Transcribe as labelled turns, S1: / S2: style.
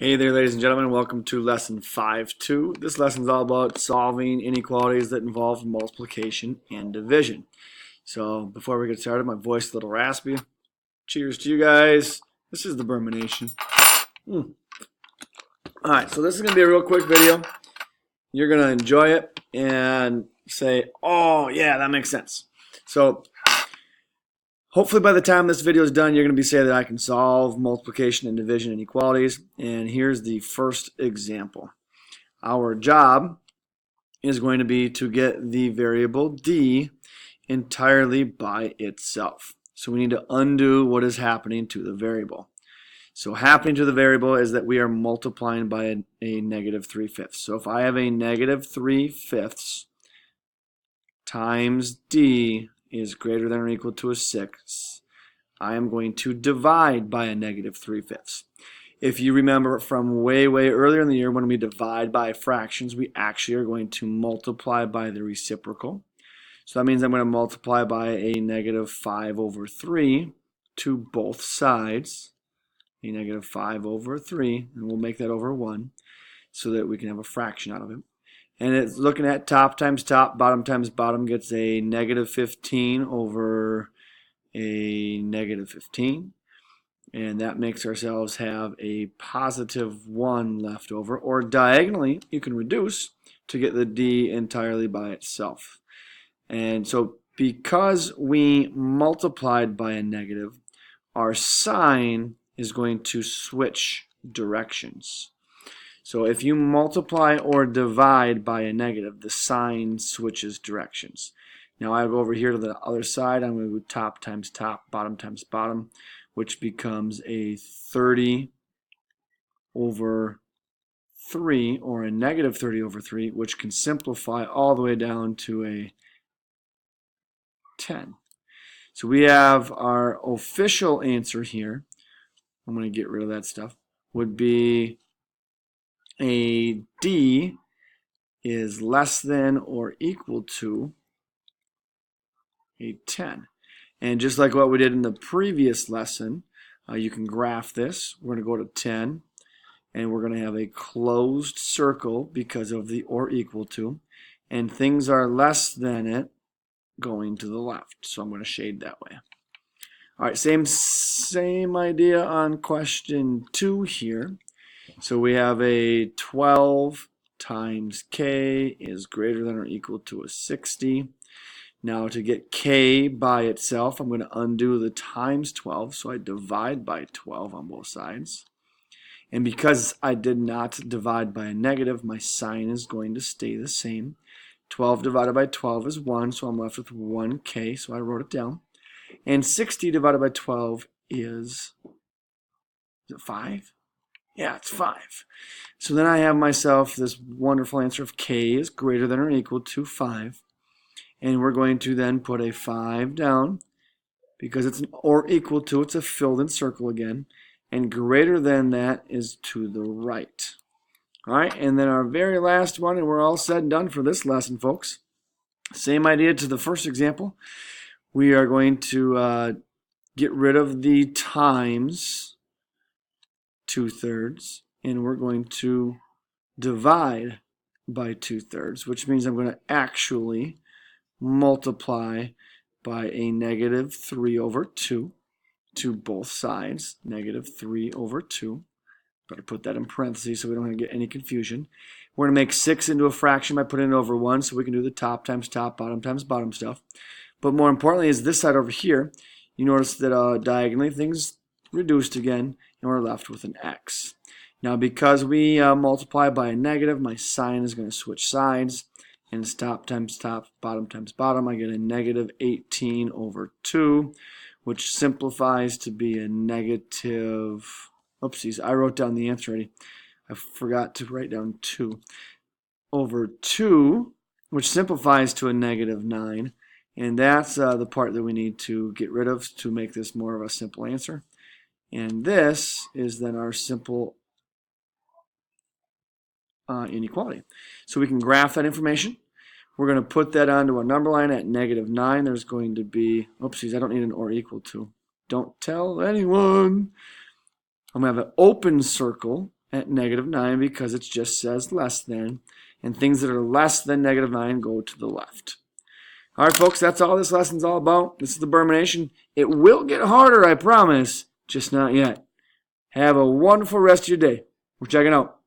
S1: Hey there, ladies and gentlemen. Welcome to lesson 5.2. This lesson is all about solving inequalities that involve multiplication and division. So before we get started, my voice is a little raspy. Cheers to you guys. This is the Burma Nation. Alright, so this is going to be a real quick video. You're going to enjoy it and say, oh yeah, that makes sense. So hopefully by the time this video is done, you're going to be saying that I can solve multiplication and division inequalities. And here's the first example. Our job is going to be to get the variable d entirely by itself. So we need to undo what is happening to the variable. So happening to the variable is that we are multiplying by a negative 3/5. So if I have a negative 3/5 times d is greater than or equal to a 6, I am going to divide by a negative 3/5. If you remember from way earlier in the year, when we divide by fractions, we actually are going to multiply by the reciprocal. So that means I'm going to multiply by a negative 5/3 to both sides, a negative 5/3, and we'll make that over 1 so that we can have a fraction out of it. And it's looking at top times top, bottom times bottom gets a negative 15 over a negative 15. And that makes ourselves have a positive 1 left over. Or diagonally, you can reduce to get the d entirely by itself. And so because we multiplied by a negative, our sign is going to switch directions. So if you multiply or divide by a negative, the sign switches directions. Now I go over here to the other side. I'm going to go top times top, bottom times bottom, which becomes a 30/3, or a negative 30/3, which can simplify all the way down to a 10. So we have our official answer here. I'm going to get rid of that stuff. Would be a d is less than or equal to a 10. And just like what we did in the previous lesson, you can graph this. We're going to go to 10, and we're going to have a closed circle because of the or equal to, and things are less than it going to the left. So I'm going to shade that way. All right, same idea on question 2 here. So we have a 12 times k is greater than or equal to a 60. Now to get k by itself, I'm going to undo the times 12, so I divide by 12 on both sides. And because I did not divide by a negative, my sign is going to stay the same. 12 divided by 12 is 1, so I'm left with 1k, so I wrote it down. And 60 divided by 12 is it 5? Yeah, it's 5. So then I have myself this wonderful answer of k is greater than or equal to 5. And we're going to then put a 5 down because it's an or equal to, it's a filled in circle again. And greater than that is to the right. All right, and then our very last one, and we're all said and done for this lesson, folks. Same idea to the first example. We are going to get rid of the times 2/3, and we're going to divide by 2/3, which means I'm going to actually multiply by a negative 3/2 to both sides. Negative 3/2. Better put that in parentheses so we don't get any confusion. We're going to make 6 into a fraction by putting it over 1, so we can do the top times top, bottom times bottom stuff. But more importantly is this side over here. You notice that diagonally things reduced again, and we're left with an x. Now because we multiply by a negative, my sign is going to switch sides, and it's top times top, bottom times bottom. I get a negative 18/2, which simplifies to be a negative, oopsies, I wrote down the answer already. I forgot to write down 2/2, which simplifies to a negative 9. And that's the part that we need to get rid of to make this more of a simple answer. And this is then our simple inequality. So we can graph that information. We're going to put that onto a number line at negative 9. There's going to be, oopsies, I don't need an or equal to. Don't tell anyone. I'm going to have an open circle at negative 9 because it just says less than. And things that are less than negative 9 go to the left. All right, folks, that's all this lesson's all about. This is the Bermination. It will get harder, I promise, just not yet. Have a wonderful rest of your day. We're checking out.